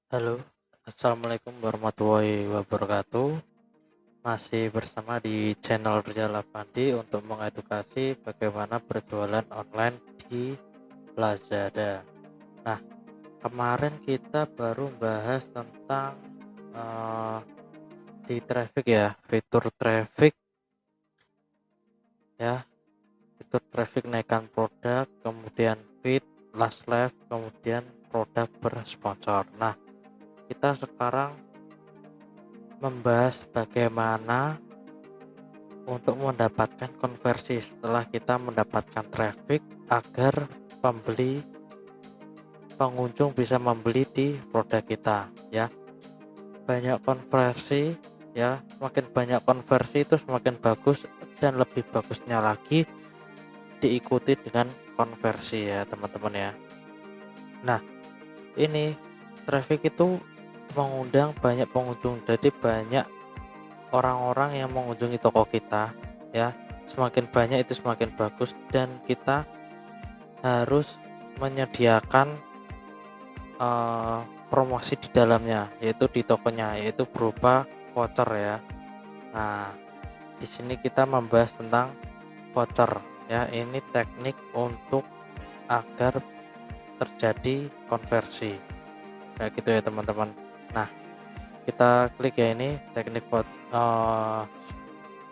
Halo, assalamualaikum warahmatullahi wabarakatuh. Masih bersama di channel Rizal Afandi untuk mengedukasi bagaimana berjualan online di Lazada. Nah, kemarin kita baru bahas tentang eh, di traffic ya, fitur traffic ya, fitur traffic naikkan produk, kemudian feed, last live, kemudian produk bersponsor. Nah, kita sekarang membahas bagaimana untuk mendapatkan konversi setelah kita mendapatkan traffic agar pengunjung bisa membeli di produk kita ya. Banyak konversi ya, semakin banyak konversi itu semakin bagus, dan lebih bagusnya lagi diikuti dengan konversi ya teman-teman ya. Nah, ini traffic itu mengundang banyak pengunjung, jadi banyak orang-orang yang mengunjungi toko kita ya. Semakin banyak itu semakin bagus, dan kita harus menyediakan promosi di dalamnya, yaitu di tokonya, yaitu berupa voucher ya. Nah, di sini kita membahas tentang voucher ya. Ini teknik untuk agar terjadi konversi kayak gitu ya teman-teman. Nah, kita klik ya, ini teknik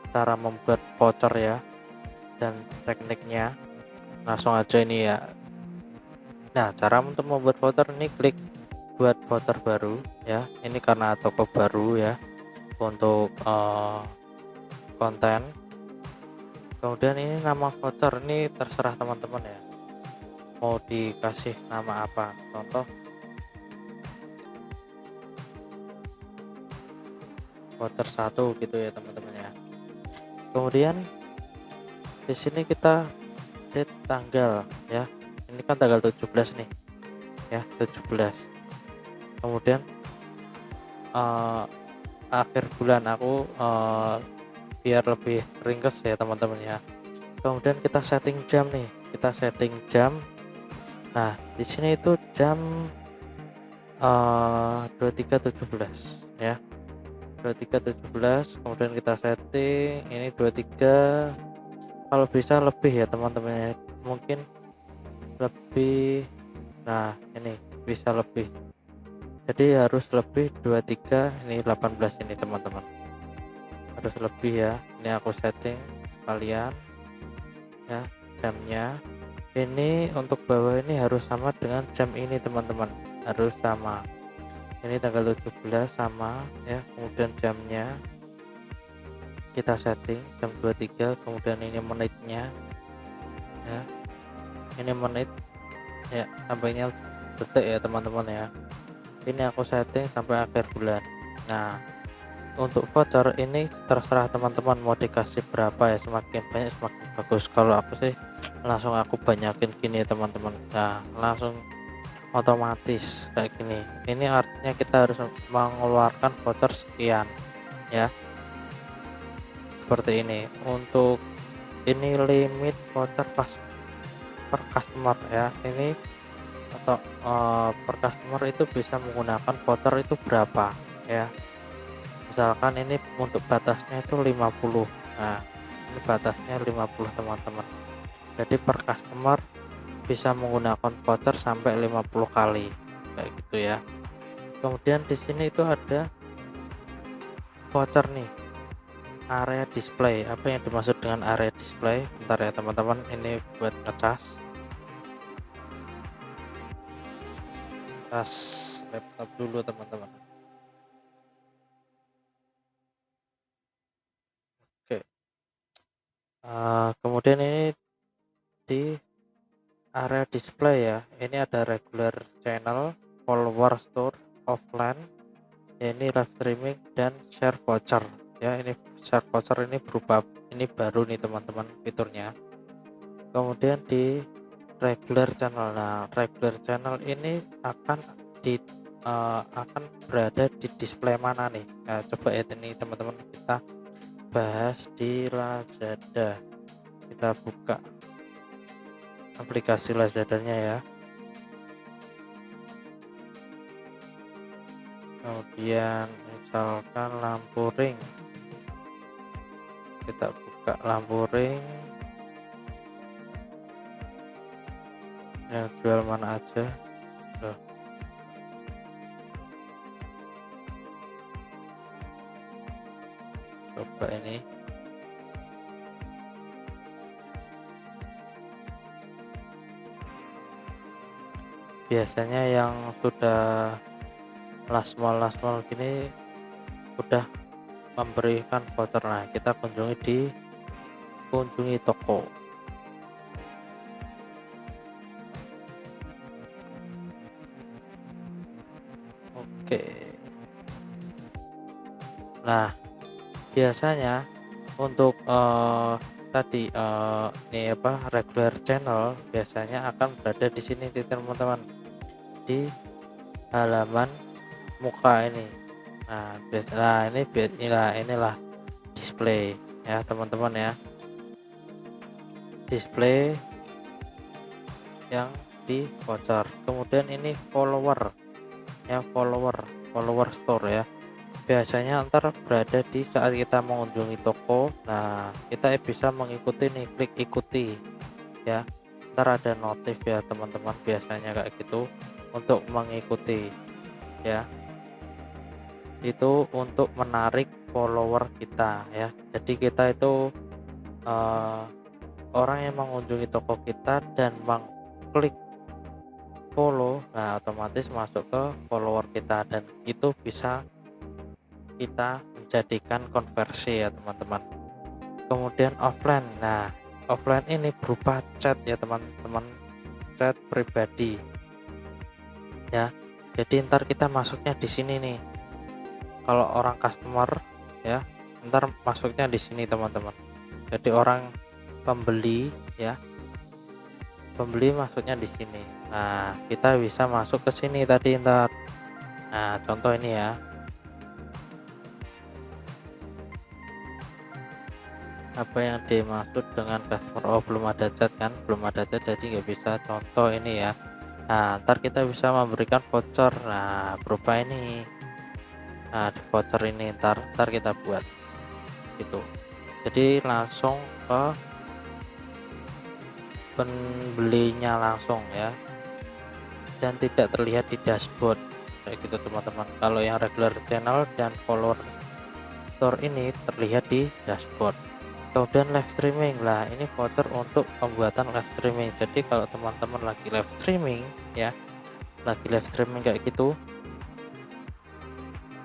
cara membuat voucher ya, dan tekniknya langsung aja ini ya. Nah, cara untuk membuat voucher ini klik buat voucher baru ya. Ini karena toko baru ya, untuk konten. Kemudian ini nama voucher ini terserah teman-teman ya, mau dikasih nama apa. Contoh voucher 1 gitu ya teman-teman ya. Kemudian di sini kita date tanggal ya. Ini kan tanggal 17 nih ya, 17. Kemudian akhir bulan aku biar lebih ringkes ya teman-teman ya. Kemudian kita setting jam nih, kita setting jam. Nah, di sini itu jam 23.17 ya, 23.17. Kemudian kita setting ini 23, kalau bisa lebih ya teman-teman ya, mungkin lebih. Nah, ini bisa lebih, jadi harus lebih 23, ini 18 ini teman-teman, harus lebih ya. Ini aku setting kalian ya, jamnya ini untuk bawah ini harus sama dengan jam ini teman-teman, harus sama. Ini tanggal 17 sama ya. Kemudian jamnya kita setting jam 23. Kemudian ini menitnya ya, ini menit ya, sampainya detik ya teman-teman ya. Ini aku setting sampai akhir bulan. Nah, untuk voucher ini terserah teman-teman mau dikasih berapa ya, semakin banyak semakin bagus. Kalau aku sih langsung aku banyakin gini ya teman-teman. Nah, langsung otomatis kayak gini. Ini artinya kita harus mengeluarkan voucher sekian ya, seperti ini. Untuk ini limit voucher pas per customer ya, ini atau per customer itu bisa menggunakan voucher itu berapa ya. Misalkan ini untuk batasnya itu 50. Nah, ini batasnya 50 teman-teman, jadi per customer bisa menggunakan voucher sampai 50 kali kayak gitu ya. Kemudian di sini itu ada voucher nih, area display. Apa yang dimaksud dengan area display? Bentar ya teman-teman, ini buat ngecas laptop dulu teman-teman. Oke, kemudian ini di area display ya, ini ada regular channel, follower store, offline ya, ini live streaming dan share voucher ya. Ini share voucher ini berupa, ini baru nih teman-teman fiturnya. Kemudian di regular channel. Nah, regular channel ini akan di akan berada di display mana nih? Nah, coba ya ini teman-teman, kita bahas di Lazada. Kita buka aplikasi Lazadanya ya. kemudian misalkan lampu ring, kita buka lampu ring yang jual mana aja. Tuh, coba ini biasanya yang sudah last mall gini udah memberikan voucher. Nah, kita kunjungi toko. Oke, nah biasanya untuk tadi ini apa, regular channel biasanya akan berada di sini di teman-teman, di halaman muka ini. Nah, inilah display ya teman-teman ya, display yang di voucher. Kemudian ini follower ya, follower store ya, biasanya ntar berada di saat kita mengunjungi toko. Nah, kita bisa mengikuti nih, klik ikuti ya, ntar ada notif ya teman-teman, biasanya kayak gitu untuk mengikuti ya, itu untuk menarik follower kita ya. Jadi kita itu orang yang mengunjungi toko kita dan mengklik follow, nah otomatis masuk ke follower kita, dan itu bisa kita menjadikan konversi ya teman-teman. Kemudian offline, nah offline ini berupa chat ya teman-teman, chat pribadi ya. Jadi ntar kita masuknya di sini nih, kalau orang customer ya, ntar masuknya di sini teman-teman. Jadi orang pembeli ya, pembeli masuknya di sini. Nah, kita bisa masuk ke sini tadi ntar. Nah, contoh ini ya. Apa yang dimaksud dengan customer? Oh, belum ada chat kan? Belum ada chat, jadi nggak bisa. Contoh ini ya. Nah, ntar kita bisa memberikan voucher. Nah, berupa ini. Nah, di voucher ini ntar kita buat gitu. Jadi langsung ke pembelinya langsung ya, dan tidak terlihat di dashboard kayak gitu teman-teman. Kalau yang regular channel dan follower store ini terlihat di dashboard. Kemudian live streaming, lah ini voucher untuk pembuatan live streaming. Jadi kalau teman-teman lagi live streaming ya, lagi live streaming kayak gitu,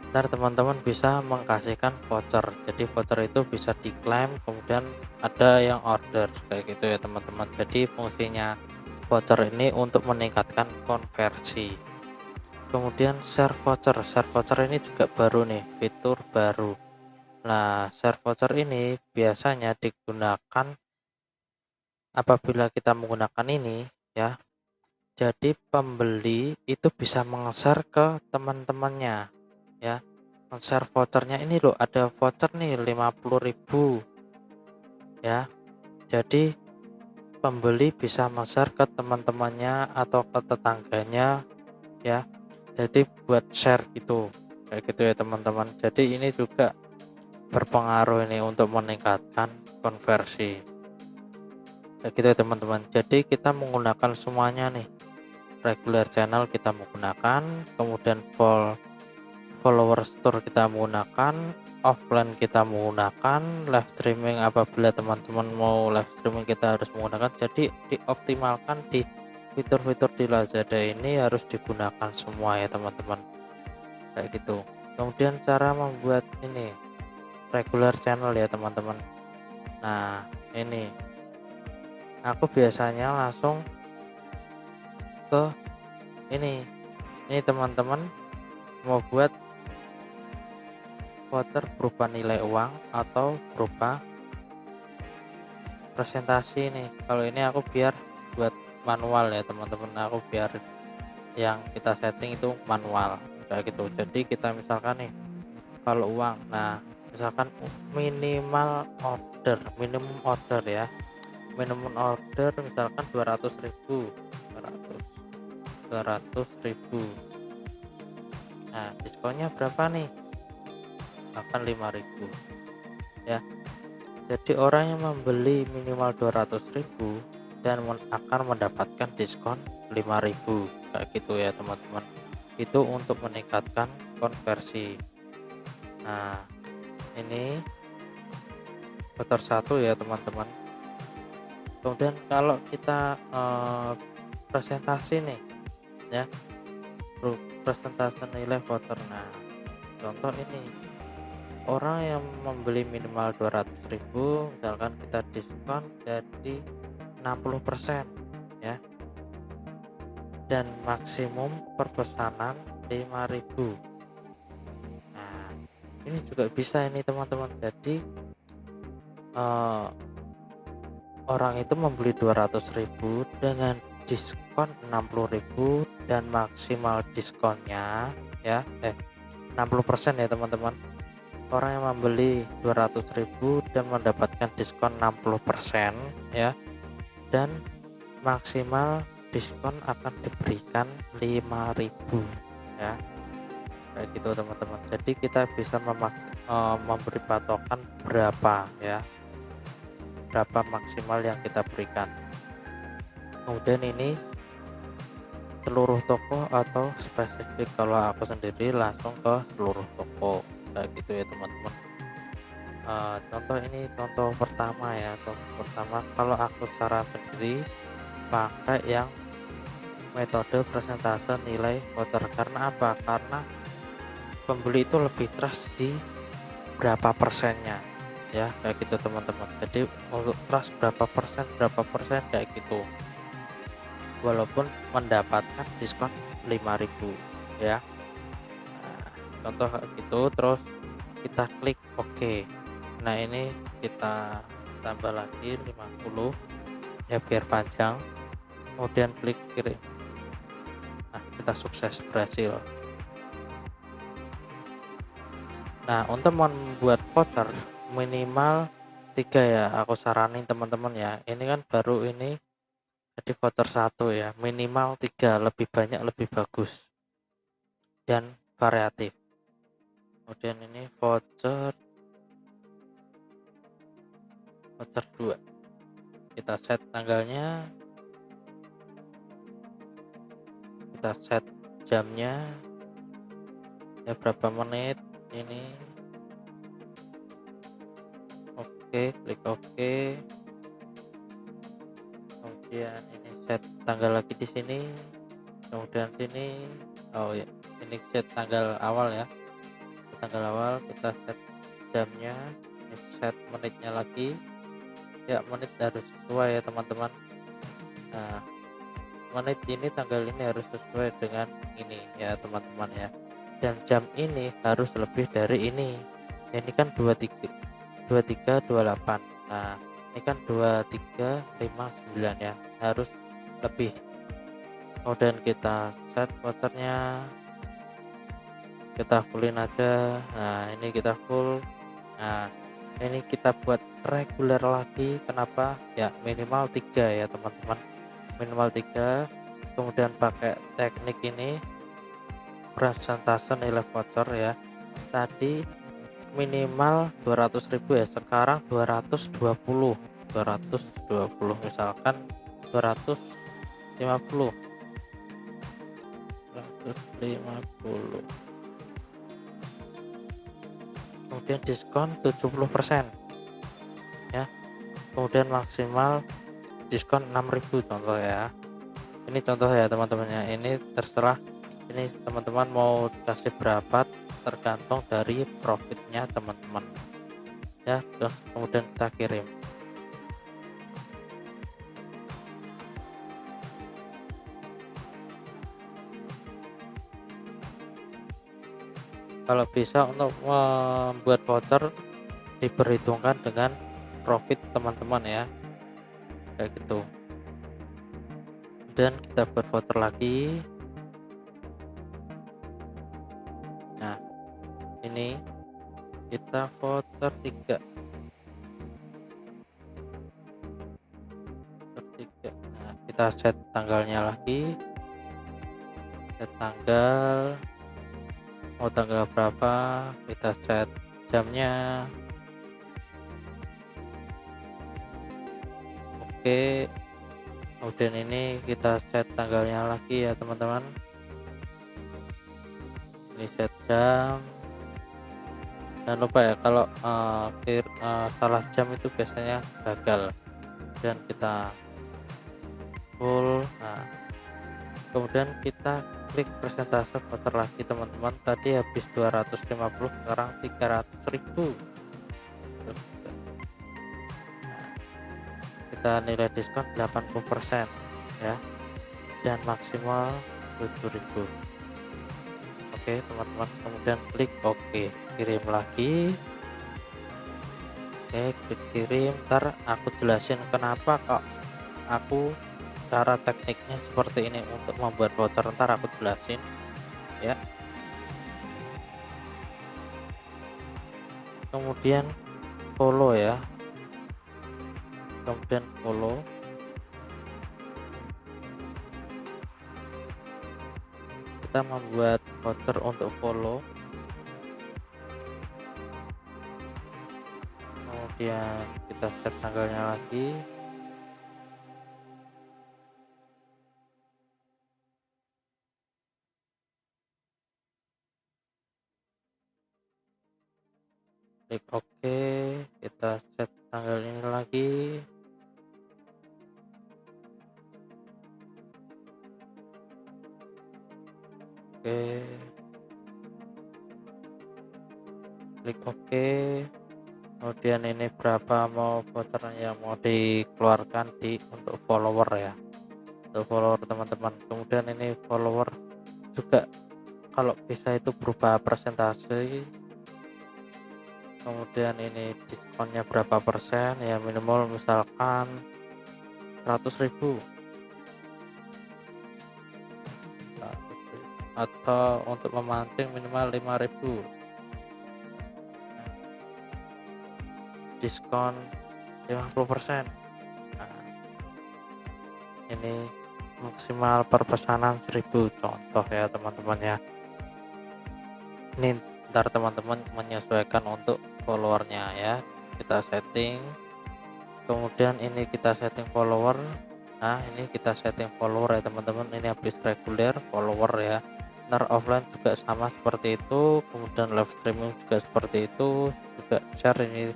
ntar teman-teman bisa mengkasihkan voucher. Jadi voucher itu bisa diklaim, kemudian ada yang order kayak gitu ya teman-teman. Jadi fungsinya voucher ini untuk meningkatkan konversi. Kemudian share voucher ini juga baru nih, fitur baru. Nah, share voucher ini biasanya digunakan apabila kita menggunakan ini ya. Jadi pembeli itu bisa meng-share ke teman-temannya ya. Share vouchernya ini loh, ada voucher nih 50.000 ya. Jadi pembeli bisa share ke teman-temannya atau ke tetangganya ya. Jadi buat share gitu, kayak gitu ya teman-teman. Jadi ini juga berpengaruh ini untuk meningkatkan konversi, kayak gitu ya teman-teman. Jadi kita menggunakan semuanya nih, regular channel kita menggunakan, kemudian follower store kita menggunakan, offline kita menggunakan, live streaming apabila teman-teman mau live streaming kita harus menggunakan. Jadi dioptimalkan di fitur-fitur di Lazada ini harus digunakan semua ya teman-teman, kayak gitu. Kemudian cara membuat ini regular channel ya teman-teman. Nah, ini aku biasanya langsung ke ini teman-teman mau buat voucher berupa nilai uang atau berupa presentasi nih. Kalau ini aku biar buat manual ya teman-teman, aku biar yang kita setting itu manual kayak gitu. Jadi kita misalkan nih kalau uang, nah misalkan minimum order ya, minimum order misalkan 200.000. Nah, diskonnya berapa nih? Akan 5.000 ya. Jadi orang yang membeli minimal 200.000 dan akan mendapatkan diskon 5.000 kayak gitu ya teman-teman. Itu untuk meningkatkan konversi. Nah, ini voucher 1 ya teman-teman. Kemudian kalau kita presentasi nih ya, presentase nilai voucher. Nah, contoh ini orang yang membeli minimal 200.000, misalkan kita diskon jadi 60% ya, dan maksimum perpesanan 5.000. Nah, ini juga bisa ini teman-teman. Jadi orang itu membeli 200.000 dengan diskon 60.000 dan maksimal diskonnya ya 60% ya teman-teman. Orang yang membeli 200.000 dan mendapatkan diskon 60% ya, dan maksimal diskon akan diberikan 5.000 ya, kayak gitu teman-teman. Jadi kita bisa memberi patokan berapa ya, berapa maksimal yang kita berikan. Kemudian ini seluruh toko atau spesifik, kalau aku sendiri langsung ke seluruh toko kayak gitu ya teman-teman. Contoh ini contoh pertama ya, contoh pertama kalau aku secara sendiri pakai yang metode presentase nilai voucher. Karena apa? Karena pembeli itu lebih trust di berapa persennya ya, kayak gitu teman-teman. Jadi untuk trust berapa persen kayak gitu, walaupun mendapatkan diskon 5.000 ya. Nah, contoh kayak gitu, terus kita klik OK. Nah, ini kita tambah lagi 50 ya biar panjang, kemudian klik kirim. Nah, kita sukses berhasil. Nah, untuk membuat voucher minimal 3 ya, aku saranin teman-teman ya. Ini kan baru ini jadi voucher 1 ya, minimal 3, lebih banyak lebih bagus dan variatif. Kemudian ini voucher 2, kita set tanggalnya, kita set jamnya ya, berapa menit ini. Oke, klik OK. Kemudian ini set tanggal lagi di sini, kemudian sini, oh ya, ini set tanggal awal ya, tanggal awal, kita set jamnya, ini set menitnya lagi ya, menit harus sesuai ya teman-teman. Nah, menit ini tanggal ini harus sesuai dengan ini ya teman-teman ya, dan jam ini harus lebih dari ini. Ini kan 23.28. Nah, ini kan 23.59 ya, harus lebih. Kemudian kita set vouchernya, kita fullin aja. Nah, ini kita full. Nah, ini kita buat reguler lagi. Kenapa? Ya minimal 3 ya teman-teman, minimal 3. Kemudian pakai teknik ini presentase nilai voucher ya. Tadi minimal 200.000 ya, sekarang 220 misalkan 250 kemudian diskon 70% ya, kemudian maksimal diskon 6.000 contoh ya. Ini contoh ya teman-teman ya, ini terserah ini teman-teman mau kasih berapa, tergantung dari profitnya teman-teman ya. Terus kemudian kita kirim. Kalau bisa untuk membuat voucher diperhitungkan dengan profit teman-teman ya, kayak gitu. Dan kita buat voucher lagi. Nah, ini kita voucher 3. Nah, kita set tanggalnya lagi, set tanggal, mau tanggal berapa, kita set jamnya. Oke, kemudian ini kita set tanggalnya lagi ya teman-teman. Ini set jam. Jangan lupa ya, kalau salah jam itu biasanya gagal. Dan kita full. Nah, kemudian kita klik persentase voucher lagi teman-teman. Tadi habis 250, sekarang 300.000. Kita nilai diskon 80% ya, dan maksimal 7.000. Oke teman-teman, kemudian klik OK, kirim lagi. Oke, klik kirim. Ntar aku jelasin kenapa kok aku cara tekniknya seperti ini untuk membuat voucher, ntar aku jelasin ya. Kemudian follow ya, kemudian follow. Kita membuat voucher untuk follow, kemudian kita set tanggalnya lagi. Klik OK, kita set tanggal ini lagi. Oke, klik OK. Kemudian ini berapa mau vouchernya yang mau dikeluarkan untuk follower ya, untuk follower teman-teman. Kemudian ini follower juga kalau bisa itu berupa persentase. Kemudian ini diskonnya berapa persen ya, minimal misalkan 100.000 atau untuk memancing minimal 5.000. Diskon 50%. Nah, ini maksimal per pesanan 1000 contoh ya teman-teman ya. Ini ntar teman-teman menyesuaikan untuk followernya ya. Kita setting, kemudian ini kita setting follower. Nah, ini kita setting follower ya teman-teman. Ini habis reguler follower ya. Ntar offline juga sama seperti itu, kemudian live streaming juga seperti itu, juga share ini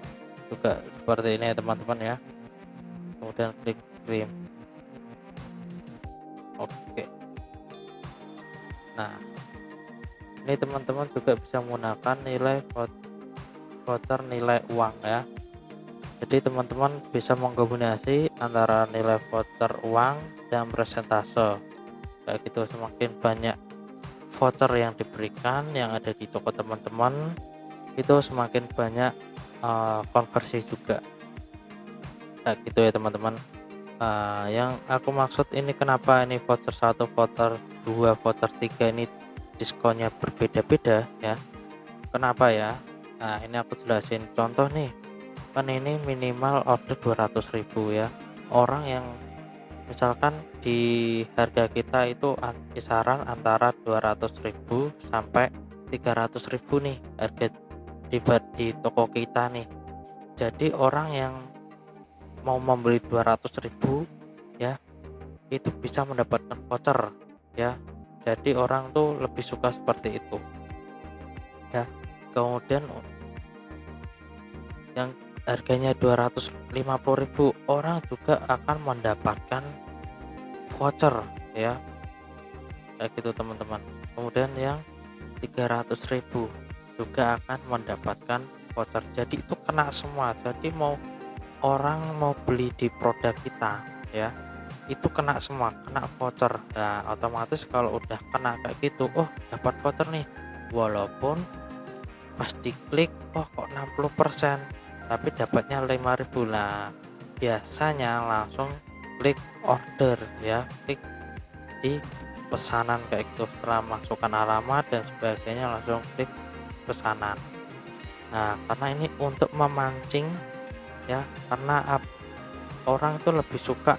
juga seperti ini ya teman-teman ya. Kemudian klik kirim. Oke, nah ini teman-teman juga bisa menggunakan nilai voucher nilai uang ya. Jadi teman-teman bisa mengkombinasi antara nilai voucher uang dan persentase kayak gitu. Semakin banyak voucher yang diberikan yang ada di toko teman-teman, itu semakin banyak konversi juga kayak gitu ya teman-teman. Yang aku maksud ini kenapa ini voucher 1, voucher 2, voucher 3 ini diskonnya berbeda-beda ya. Kenapa ya? Nah, ini aku jelasin contoh nih. Kan ini minimal order 200.000 ya. Orang yang misalkan di harga kita itu kisaran antara 200.000 sampai 300.000 nih harga di toko kita nih. Jadi orang yang mau membeli 200.000 ya, itu bisa mendapatkan voucher ya. Jadi orang tuh lebih suka seperti itu ya. Kemudian yang harganya 250.000 orang juga akan mendapatkan voucher ya, kayak gitu teman-teman. Kemudian yang 300.000 juga akan mendapatkan voucher. Jadi itu kena semua. Jadi orang mau beli di produk kita ya, itu kena semua, kena voucher. Nah, otomatis kalau udah kena kayak gitu, oh dapat voucher nih, walaupun pas diklik oh kok 60%, tapi dapatnya 5.000. Nah, biasanya langsung klik order ya, klik di pesanan kayak gitu. Setelah masukkan alamat dan sebagainya langsung klik pesanan. Nah, karena ini untuk memancing ya, karena orang itu lebih suka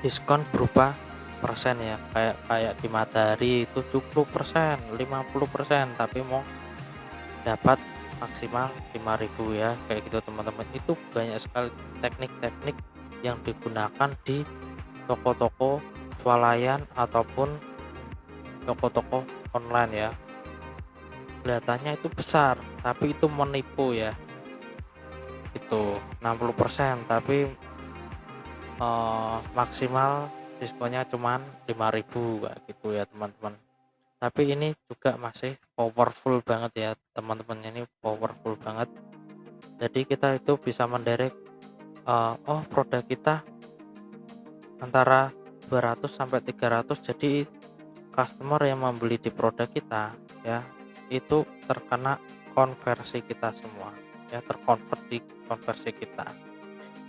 diskon berupa ya, kayak kayak di Matahari 70%, 50%, tapi mau dapat maksimal 5.000 ya, kayak gitu teman-teman. Itu banyak sekali teknik-teknik yang digunakan di toko-toko swalayan ataupun toko-toko online ya. Kelihatannya itu besar, tapi itu menipu ya. Itu 60%, tapi maksimal diskonnya cuman 5.000 kayak gitu ya teman-teman. Tapi ini juga masih powerful banget ya teman-teman, ini powerful banget. Jadi kita itu bisa menderek oh produk kita antara 200 sampai 300, jadi customer yang membeli di produk kita ya itu terkena konversi kita semua ya, terkonvert di konversi kita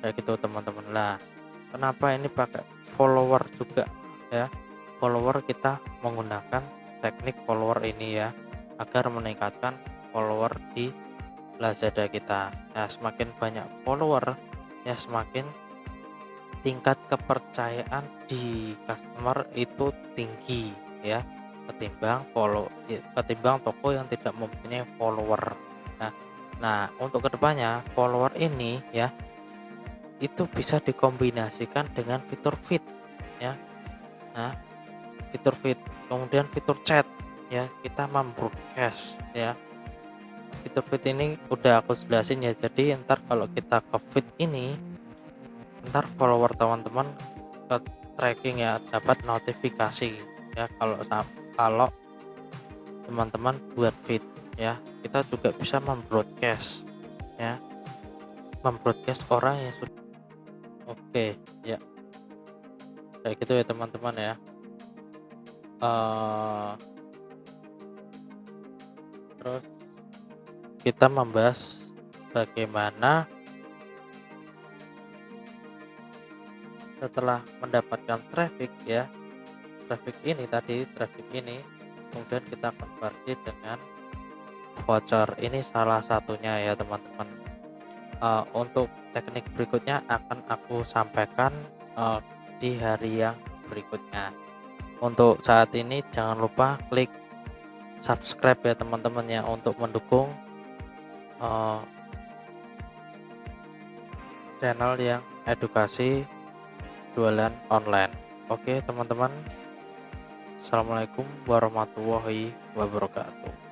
kayak gitu teman-teman. Lah kenapa ini pakai follower juga ya, follower kita menggunakan teknik follower ini ya, agar meningkatkan follower di Lazada kita ya. Semakin banyak follower ya, semakin tingkat kepercayaan di customer itu tinggi ya, ketimbang toko yang tidak mempunyai follower. Nah, untuk kedepannya follower ini ya itu bisa dikombinasikan dengan fitur feed ya. Nah, fitur feed, kemudian fitur chat ya, kita membroadcast ya. Fitur feed ini udah aku jelasin ya, jadi ntar kalau kita ke feed ini, ntar follower teman-teman ke tracking ya, dapat notifikasi ya. Kalau teman-teman buat feed ya, kita juga bisa membroadcast ya, membroadcast orang yang sudah oke ya, kayak gitu ya teman-teman ya. Terus kita membahas bagaimana setelah mendapatkan traffic ya, traffic ini kemudian kita konversi dengan voucher. Ini salah satunya ya teman-teman. Untuk teknik berikutnya akan aku sampaikan di hari yang berikutnya. Untuk saat ini jangan lupa klik subscribe ya teman-teman ya, untuk mendukung channel yang edukasi jualan online. Oke teman-teman, assalamualaikum warahmatullahi wabarakatuh.